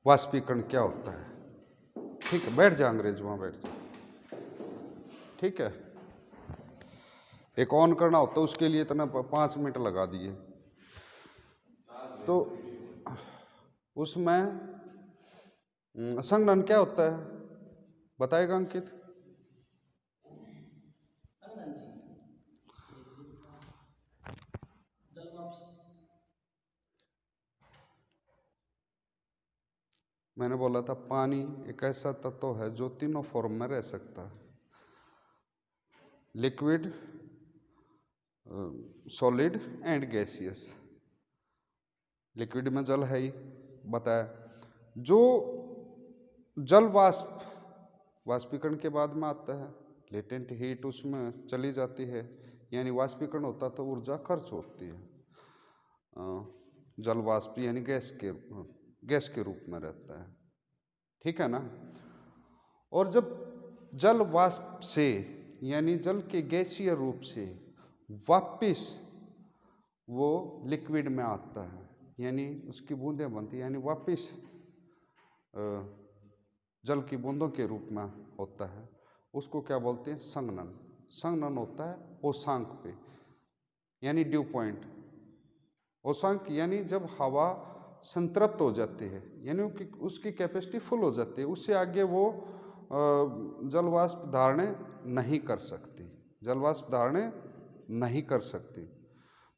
वाष्पीकरण क्या होता है। ठीक है, बैठ जा अंग्रेज, वहाँ बैठ जा। ठीक है, एक ऑन करना होता है, उसके लिए इतना 5 मिनट लगा दिए। तो उसमें संघनन क्या होता है बताएगा अंकित? मैंने बोला था पानी एक ऐसा तत्व है जो तीनों फॉर्म में रह सकता है, liquid, solid and gaseous. Liquid में जल है ही बताया, जो जल वाष्पीकरण के बाद में आता है, लेटेंट हीट उसमें चली जाती है, यानी वाष्पीकरण होता तो ऊर्जा खर्च होती है। जल वाष्प यानी गैस के रूप में रहता है। ठीक है ना। और जब जल वाष्प से यानी जल के गैसीय रूप से वापिस वो लिक्विड में आता है, यानी उसकी बूंदें बनती, यानी वापिस जल की बूंदों के रूप में होता है, उसको क्या बोलते हैं? संघनन। संघनन होता है ओसांक पे, यानी ड्यू पॉइंट। ओसांक यानी जब हवा संतृप्त हो जाती है, यानी उसकी कैपेसिटी फुल हो जाती है, उससे आगे वो जल वाष्प धारण नहीं कर सकती, जल वाष्प धारण नहीं कर सकती।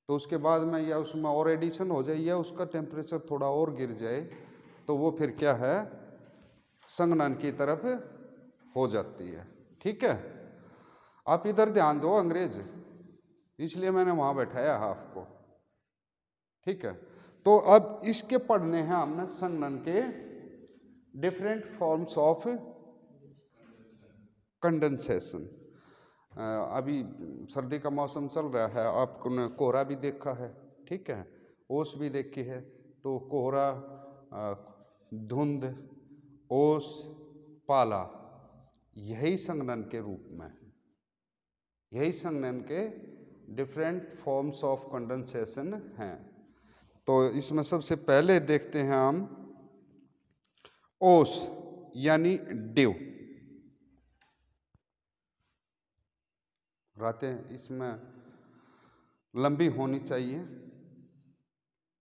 तो उसके बाद में या उसमें और एडिशन हो जाए या उसका टेम्परेचर थोड़ा और गिर जाए तो वो फिर क्या है? संघनन की तरफ हो जाती है। ठीक है, आप इधर ध्यान दो अंग्रेज, इसलिए मैंने वहां बैठाया आपको। ठीक है, तो अब इसके पढ़ने हैं हमने संघनन के डिफरेंट फॉर्म्स ऑफ कंडेंसेशन। अभी सर्दी का मौसम चल रहा है, आपने कोहरा भी देखा है, ठीक है, ओस भी देखी है। तो कोहरा, धुंध, ओस, पाला, यही संघनन के रूप में है, यही संघनन के डिफरेंट फॉर्म्स ऑफ कंडेंसेशन हैं। तो इसमें सबसे पहले देखते हैं हम ओस यानी ड्यू। रातें इसमें लंबी होनी चाहिए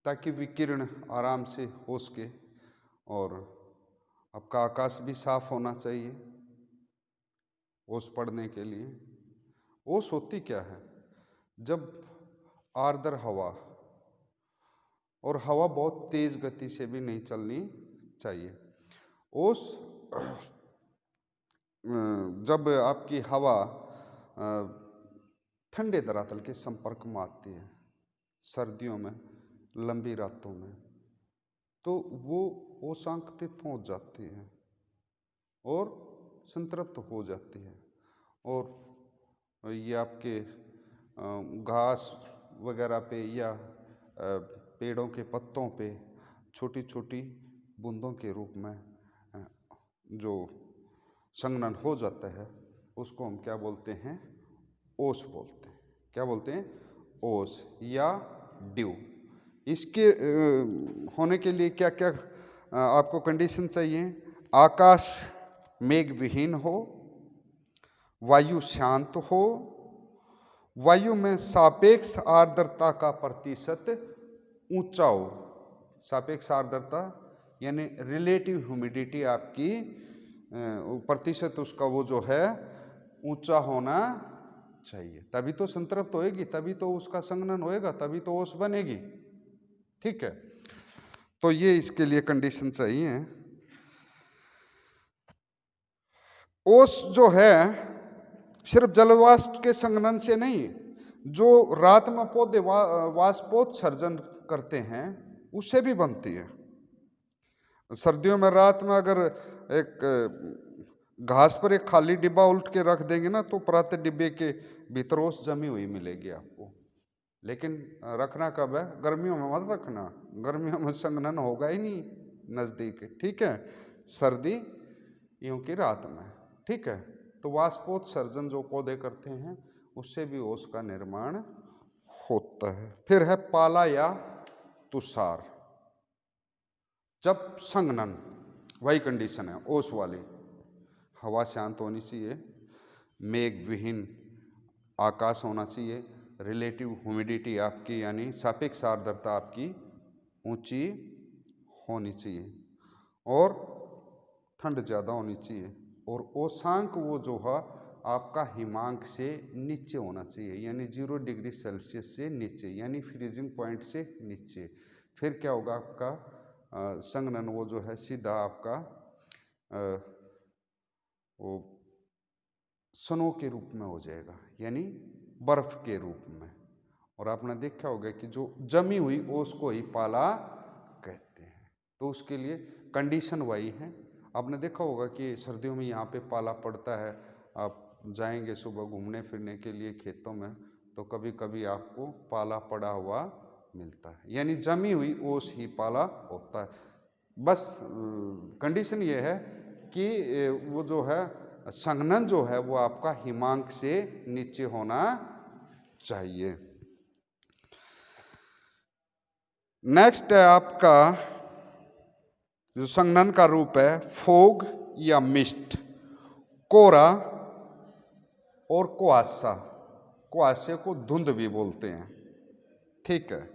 ताकि विकिरण आराम से हो सके, और आपका आकाश भी साफ होना चाहिए ओस पढ़ने के लिए। ओस होती क्या है? जब आर्द्र हवा, और हवा बहुत तेज गति से भी नहीं चलनी चाहिए। ओस जब आपकी हवा ठंडे धरातल के संपर्क में आती है सर्दियों में, लंबी रातों में, तो वो ओसांक पे पहुंच जाती है और संतृप्त हो जाती है, और ये आपके घास वगैरह पे या पेड़ों के पत्तों पे छोटी छोटी बूंदों के रूप में जो संघनन हो जाता है, उसको हम क्या बोलते हैं? ओस बोलते हैं। क्या बोलते हैं? ओस या ड्यू। इसके होने के लिए क्या क्या आपको कंडीशन चाहिए? आकाश मेघ विहीन हो, वायु शांत हो, वायु में सापेक्ष आर्द्रता का प्रतिशत ऊंचा हो। सापेक्ष आर्द्रता यानी रिलेटिव ह्यूमिडिटी आपकी प्रतिशत उसका वो जो है ऊंचा होना चाहिए, तभी तो संतृप्त होएगी, तभी तो उसका संघनन होएगा, तभी तो ओस बनेगी। ठीक है, तो ये इसके लिए कंडीशन चाहिए। ओस जो है सिर्फ जलवाष्प के संघनन से नहीं, जो रात में पौधे वाष्पोत्सर्जन करते हैं उससे भी बनती है। सर्दियों में रात में अगर एक घास पर एक खाली डिब्बा उल्ट के रख देंगे ना, तो प्रातः डिब्बे के भीतर ओस जमी हुई मिलेगी आपको। लेकिन रखना कब है? गर्मियों में मत रखना, गर्मियों में संघनन होगा ही नहीं नजदीक। ठीक है, सर्दी यूं की रात में। ठीक है, तो वाष्पोत्सर्जन जो पौधे करते हैं उससे भी ओस का निर्माण होता है। फिर है पाला या तुषार। जब संघनन वही कंडीशन है ओस वाली। हवा शांत होनी चाहिए, मेघ विहीन आकाश होना चाहिए, रिलेटिव ह्यूमिडिटी आपकी यानी सापेक्ष आर्द्रता आपकी ऊंची होनी चाहिए, और ठंड ज़्यादा होनी चाहिए, और ओसांक वो जो है आपका हिमांक से नीचे होना चाहिए, यानी 0 डिग्री सेल्सियस से नीचे, यानी फ्रीजिंग पॉइंट से नीचे। फिर क्या होगा आपका संघनन वो जो है सीधा आपका वो स्नो के रूप में हो जाएगा, यानी बर्फ के रूप में। और आपने देखा होगा कि जो जमी हुई ओस को ही पाला कहते हैं। तो उसके लिए कंडीशन वही है। आपने देखा होगा कि सर्दियों में यहाँ पे पाला पड़ता है, आप जाएंगे सुबह घूमने फिरने के लिए खेतों में, तो कभी कभी आपको पाला पड़ा हुआ मिलता है, यानी जमी हुई ओस ही पाला होता है। बस कंडीशन ये है कि वो जो है संघनन जो है वो आपका हिमांक से नीचे होना चाहिए। नेक्स्ट है आपका जो संघनन का रूप है फोग या मिस्ट, कोहरा और कुआसा। कुआसे को धुंध भी बोलते हैं, ठीक है।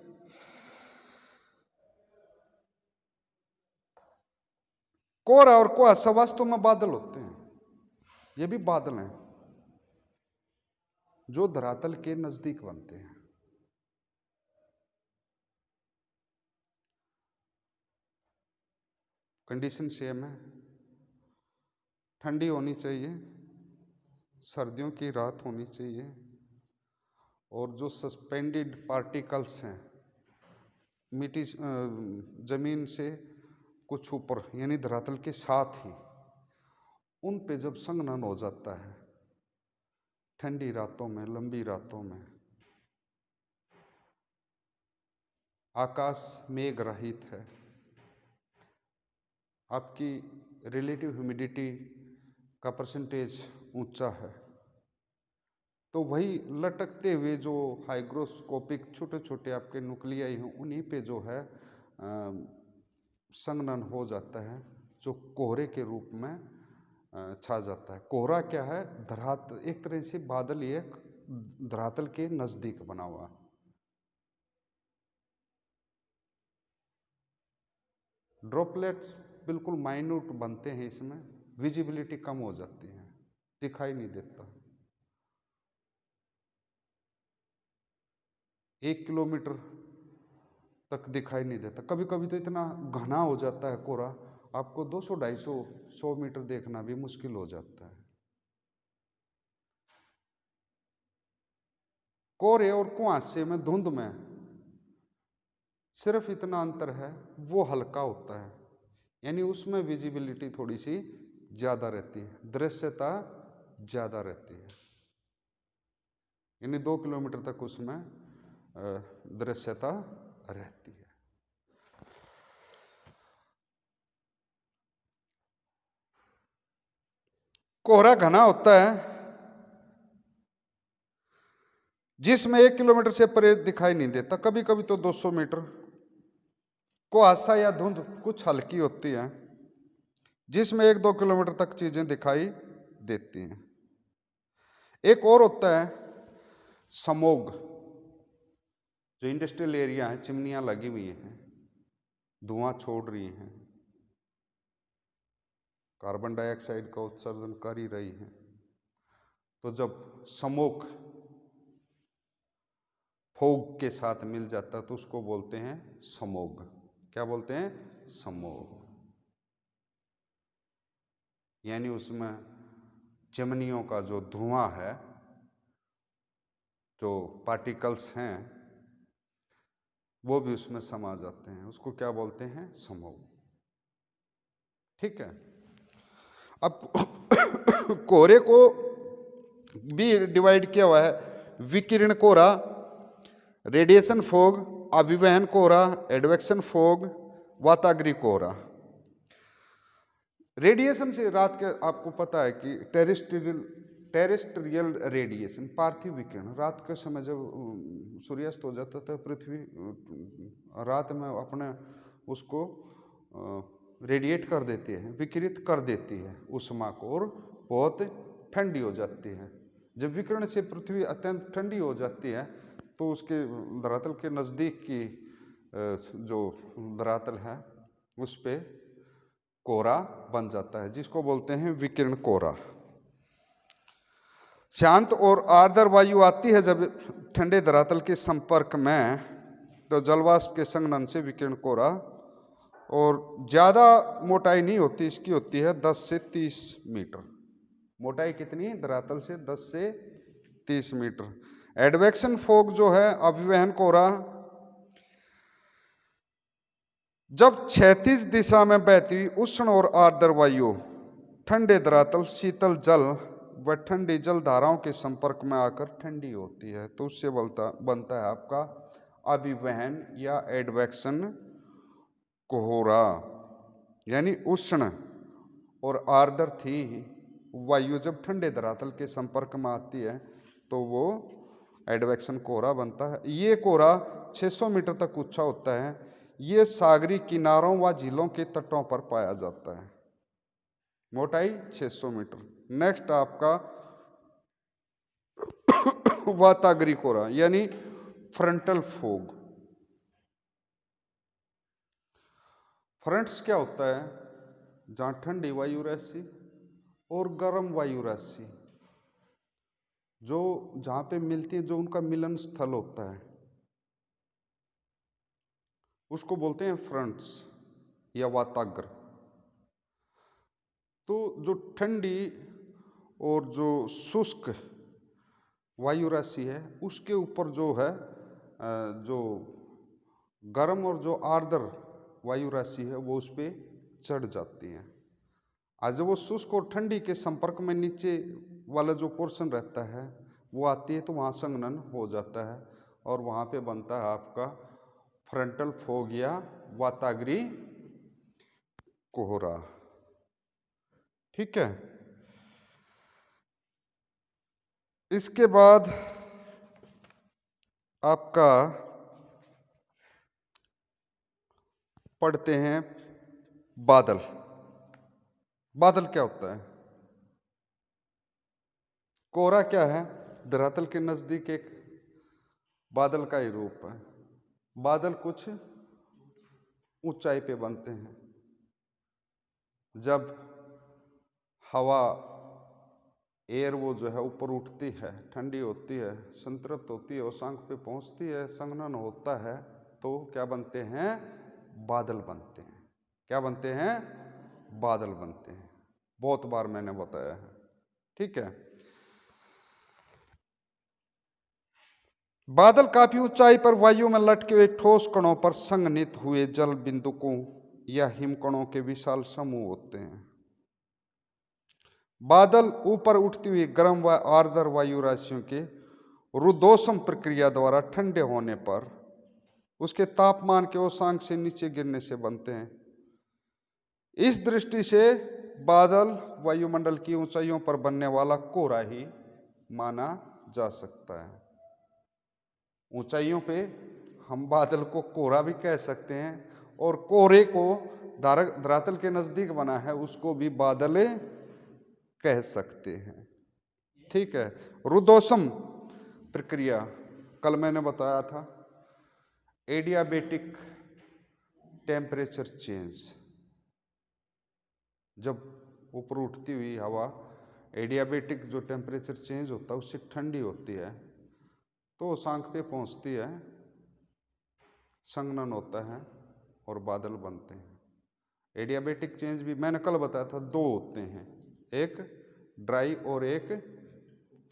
कोहरा और कुआसा वास्तव में बादल होते हैं, ये भी बादल हैं जो धरातल के नजदीक बनते हैं। कंडीशन सेम है, ठंडी होनी चाहिए, सर्दियों की रात होनी चाहिए, और जो सस्पेंडेड पार्टिकल्स हैं मिट्टी जमीन से कुछ ऊपर यानी धरातल के साथ ही, उन पे जब संघनन हो जाता है ठंडी रातों में, लंबी रातों में, आकाश मेघ रहित है, आपकी रिलेटिव ह्यूमिडिटी का परसेंटेज ऊंचा है, तो वही लटकते हुए जो हाइग्रोस्कोपिक छोटे छोटे आपके न्यूक्लियाई हैं उन्हीं पे जो है संघनन हो जाता है, जो कोहरे के रूप में छा जाता है। कोहरा क्या है? धरातल, एक तरह से बादल ही एक धरातल के नजदीक बना हुआ। ड्रॉपलेट्स बिल्कुल माइन्यूट बनते हैं, इसमें विजिबिलिटी कम हो जाती है, दिखाई नहीं देता। 1 किलोमीटर तक दिखाई नहीं देता, कभी कभी तो इतना घना हो जाता है कोहरा, आपको 200-250 100 मीटर देखना भी मुश्किल हो जाता है। कोहरे और कुहासे में, धुंध में सिर्फ इतना अंतर है, वो हल्का होता है, यानी उसमें विजिबिलिटी थोड़ी सी ज्यादा रहती है, दृश्यता ज्यादा रहती है, यानी 2 किलोमीटर तक उसमें दृश्यता रहती है। कोहरा घना होता है जिसमें 1 किलोमीटर से परे दिखाई नहीं देता, कभी कभी तो 200 मीटर। कुहासा या धुंध कुछ हल्की होती है जिसमें 1-2 किलोमीटर तक चीजें दिखाई देती हैं। एक और होता है समोग, जो इंडस्ट्रियल एरिया है, चिमनियां लगी हुई हैं, धुआं छोड़ रही हैं, कार्बन डाइऑक्साइड का उत्सर्जन कर ही रही हैं, तो जब स्मोक फोग के साथ मिल जाता है तो उसको बोलते हैं समोग। क्या बोलते हैं? समोग। यानी उसमें चिमनियों का जो धुआं है, जो पार्टिकल्स हैं, वो भी उसमें समा जाते हैं, उसको क्या बोलते हैं? समोग। ठीक है। अब कोहरे को भी डिवाइड किया हुआ है, विकिरण कोहरा, रेडिएशन फोग, अभिवहन कोहरा, एडवेक्शन फोग, वाताग्री कोहरा। रेडिएशन से रात के आपको पता है कि टेरेस्ट्रियल रेडिएशन, पार्थिव विकिरण, रात के समय जब सूर्यास्त हो जाता था, पृथ्वी रात में अपने उसको रेडिएट कर देती है, विकिरित कर देती है ऊष्मा को और बहुत ठंडी हो जाती है। जब विकिरण से पृथ्वी अत्यंत ठंडी हो जाती है तो उसके धरातल के नज़दीक की जो धरातल है उस पे कोहरा बन जाता है, जिसको बोलते हैं विकिरण कोहरा। शांत और आर्द्र वायु आती है जब ठंडे धरातल के संपर्क में, तो जलवाष्प के संघनन से विकिरण कोहरा, और ज़्यादा मोटाई नहीं होती इसकी, होती है 10 से 30 मीटर। मोटाई कितनी? धरातल से 10 से 30 मीटर। एडवेक्शन फोग जो है, अभिवहन कोहरा, जब क्षैतिज दिशा में बहती हुई उष्ण और आर्द्र वायु ठंडे धरातल, शीतल जल व ठंडी जल धाराओं के संपर्क में आकर ठंडी होती है, तो उससे बनता है आपका अभिवहन या एडवेक्शन कोहरा। यानी उष्ण और आर्द्र थी वायु जब ठंडे धरातल के संपर्क में आती है तो वो एडवेक्शन कोहरा बनता है। ये कोहरा 600 मीटर तक ऊंचा होता है। ये सागरी किनारों व झीलों के तटों पर पाया जाता है। मोटाई 600 मीटर। नेक्स्ट आपका वाताग्री कोहरा यानी फ्रंटल फोग। फ्रंट्स क्या होता है? जहां ठंडी वायु राशि और गर्म वायु राशि जो जहां पे मिलती है, जो उनका मिलन स्थल होता है, उसको बोलते हैं फ्रंट्स या वाताग्र। तो जो ठंडी और जो शुष्क वायु राशि है उसके ऊपर जो है जो गर्म और जो आर्द्र वायु राशि है वो उस पर चढ़ जाती है। आज जब वो शुष्क और ठंडी के संपर्क में नीचे वाला जो पोर्शन रहता है वो आती है तो वहाँ संघनन हो जाता है और वहाँ पे बनता है आपका फ्रंटल फोग या वाताग्री कोहरा। ठीक है। इसके बाद आपका पढ़ते हैं बादल। बादल क्या होता है? कोहरा क्या है? धरातल के नजदीक एक बादल का ही रूप है। बादल कुछ ऊंचाई पे बनते हैं। जब हवा एयर वो जो है ऊपर उठती है, ठंडी होती है, संतृप्त होती है, उसांक पे पहुंचती है, संघनन होता है, तो क्या बनते हैं? बादल बनते हैं। क्या बनते हैं? बादल बनते हैं। बहुत बार मैंने बताया है। ठीक है। बादल काफी ऊंचाई पर वायु में लटके हुए ठोस कणों पर संघनित हुए जल बिंदुकों या हिमकणों के विशाल समूह होते हैं। बादल ऊपर उठती हुई गर्म व आर्द्र वायु राशियों के रुद्धोष्म प्रक्रिया द्वारा ठंडे होने पर उसके तापमान के उसांक से नीचे गिरने से बनते हैं। इस दृष्टि से बादल वायुमंडल की ऊंचाइयों पर बनने वाला कोहरा ही माना जा सकता है। ऊंचाइयों पे हम बादल को कोहरा भी कह सकते हैं और कोहरे को धरातल के नजदीक बना है उसको भी बादल कह सकते हैं। ठीक है। रुद्धोष्म प्रक्रिया कल मैंने बताया था। एडियाबेटिक टेम्परेचर चेंज, जब ऊपर उठती हुई हवा एडियाबेटिक जो टेम्परेचर चेंज होता है उससे ठंडी होती है तो उसांक पे पहुंचती है, संघनन होता है और बादल बनते हैं। एडियाबेटिक चेंज भी मैंने कल बताया था, दो होते हैं, एक ड्राई और एक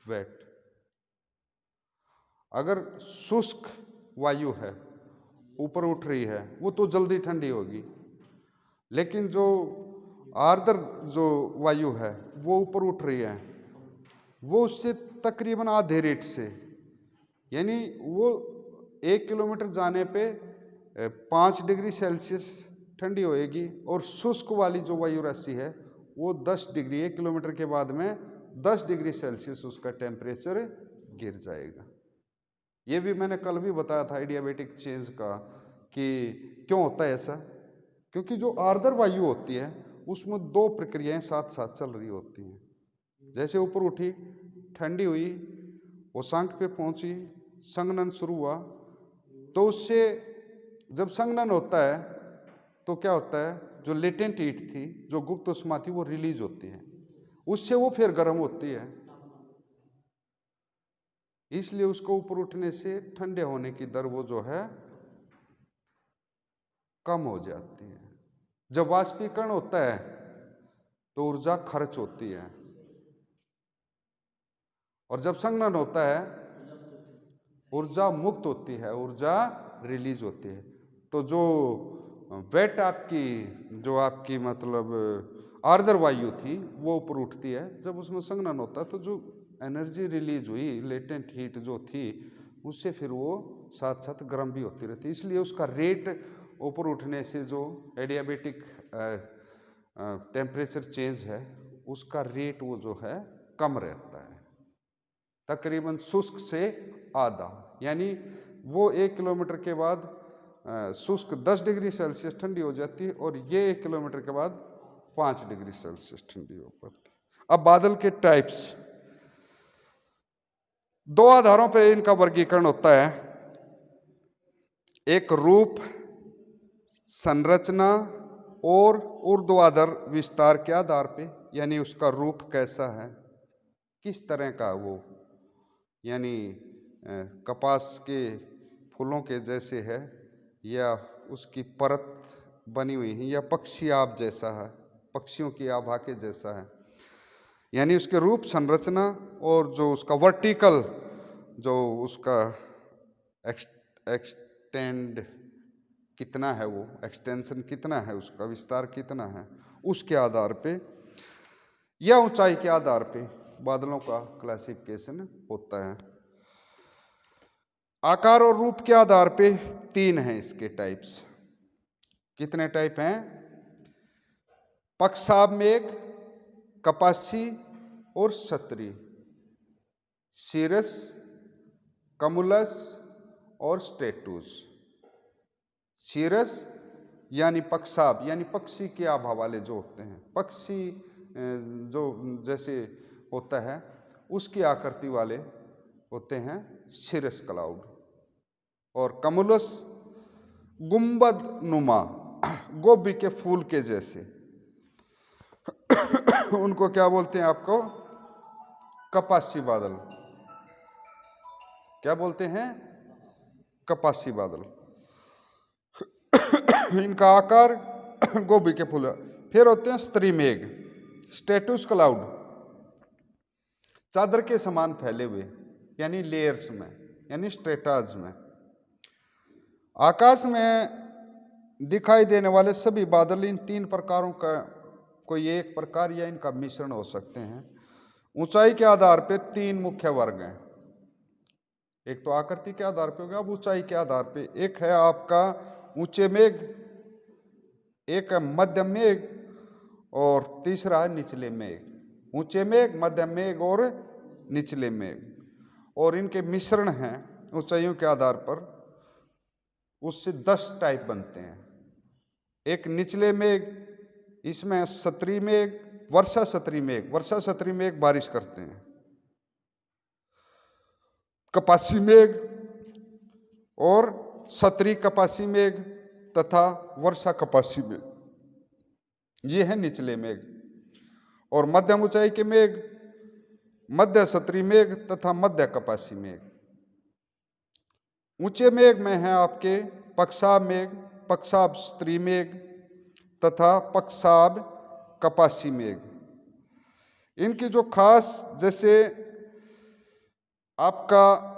वेट। अगर शुष्क वायु है ऊपर उठ रही है वो तो जल्दी ठंडी होगी, लेकिन जो आर्द्र जो वायु है वो ऊपर उठ रही है वो उससे तकरीबन आधे रेट से, यानी वो 1 किलोमीटर जाने पे 5 डिग्री सेल्सियस ठंडी होएगी और शुष्क वाली जो वायु राशि है वो 10 डिग्री 1 किलोमीटर के बाद में 10 डिग्री सेल्सियस उसका टेम्परेचर गिर जाएगा। ये भी मैंने कल भी बताया था एडियाबेटिक चेंज का कि क्यों होता है ऐसा, क्योंकि जो आर्द्र वायु होती है उसमें दो प्रक्रियाएं साथ साथ चल रही होती हैं। जैसे ऊपर उठी, ठंडी हुई, उषांक पे पहुंची, संघनन शुरू हुआ, तो उससे जब संघनन होता है तो क्या होता है, जो लेटेंट हीट थी, जो गुप्त उष्मा थी, वो रिलीज होती है, उससे वो फिर गर्म होती है। इसलिए उसको ऊपर उठने से ठंडे होने की दर वो जो है कम हो जाती है। जब वाष्पीकरण होता है तो ऊर्जा खर्च होती है, और जब संघनन होता है ऊर्जा मुक्त होती है, ऊर्जा रिलीज होती है। तो जो वेट आपकी, जो आपकी मतलब आर्द्र वायु थी, वो ऊपर उठती है। जब उसमें संघनन होता है तो जो एनर्जी रिलीज हुई, लेटेंट हीट जो थी, उससे फिर वो साथ साथ गर्म भी होती रहती है। इसलिए उसका रेट ऊपर उठने से जो एडियाबेटिक टेम्परेचर चेंज है, उसका रेट वो जो है कम रहता है, तकरीबन शुष्क से आधा। यानी वो 1 किलोमीटर के बाद शुष्क 10 डिग्री सेल्सियस ठंडी हो जाती है, और ये 1 किलोमीटर के बाद 5 डिग्री सेल्सियस ठंडी हो पाती है। अब बादल के टाइप्स, दो आधारों पर इनका वर्गीकरण होता है। एक रूप, संरचना और ऊर्ध्वाधर विस्तार के आधार पे, यानी उसका रूप कैसा है, किस तरह का वो, यानी कपास के फूलों के जैसे है, या उसकी परत बनी हुई है, या पक्षी आभ जैसा है, पक्षियों की आभा के जैसा है। यानी उसके रूप, संरचना और जो उसका वर्टिकल, जो उसका एक्सटेंड कितना है, वो एक्सटेंशन कितना है, उसका विस्तार कितना है, उसके आधार पे या ऊंचाई के आधार पे बादलों का क्लासिफिकेशन होता है। आकार और रूप के आधार पे 3 हैं इसके टाइप्स। कितने टाइप हैं? पक्षाभ मेघ, कपासी और सत्री, सीरस, कमुलस और स्टेटूस। सीरस यानी पक्षाभ, यानी पक्षी के आभा वाले जो होते हैं, पक्षी जो जैसे होता है उसकी आकृति वाले होते हैं सीरस क्लाउड। और कमुलस गुंबद नुमा, गोभी के फूल के जैसे, उनको क्या बोलते हैं आपको? कपासी बादल। क्या बोलते हैं? कपासी बादल। इनका आकार गोभी के फूल। फिर होते हैं स्त्री मेघ, स्टेटस क्लाउड, चादर के समान फैले हुए, यानी लेयर्स में, यानी स्ट्रेटाज में। आकाश में दिखाई देने वाले सभी बादल इन 3 प्रकारों का कोई एक प्रकार या इनका मिश्रण हो सकते हैं। ऊंचाई के आधार पर 3 मुख्य वर्ग हैं। एक तो आकृति के आधार पे हो गया, अब ऊंचाई के आधार पे एक है आपका ऊंचे मेघ, एक है मध्यम मेघ, और तीसरा है निचले मेघ। ऊंचे मेघ, मध्यम मेघ और निचले मेघ, और इनके मिश्रण हैं ऊंचाइयों के आधार पर, उससे 10 टाइप बनते हैं। एक निचले मेघ, इसमें सत्री मेघ, वर्षा सत्री मेघ, वर्षा सत्री मेघ बारिश करते हैं, कपासी मेघ और सत्री कपासी मेघ तथा वर्षा कपासी मेघ, ये है निचले मेघ। और मध्यम ऊंचाई के मेघ मध्य सत्री मेघ तथा मध्य कपासी मेघ। ऊंचे मेघ में है आपके पक्षाभ मेघ, पक्षाभ स्त्री मेघ तथा पक्षाभ कपासी मेघ। इनकी जो खास, जैसे आपका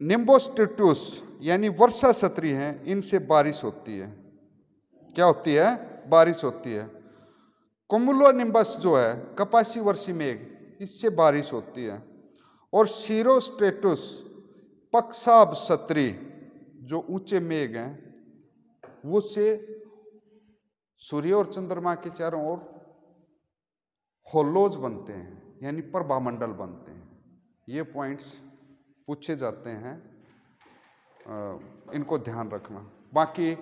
निम्बोस्टेटस यानी वर्षा सत्री है, इनसे बारिश होती है। क्या होती है? बारिश होती है। कुमुलोनिम्बस जो है कपासी वर्षी मेघ, इससे बारिश होती है। और सीरोस्टेटस पक्षाभ सत्री जो ऊंचे मेघ हैं, वो से सूर्य और चंद्रमा के चारों ओर होलोज बनते हैं, यानी प्रभामंडल बनते हैं। ये पॉइंट्स पूछे जाते हैं, इनको ध्यान रखना। बाकी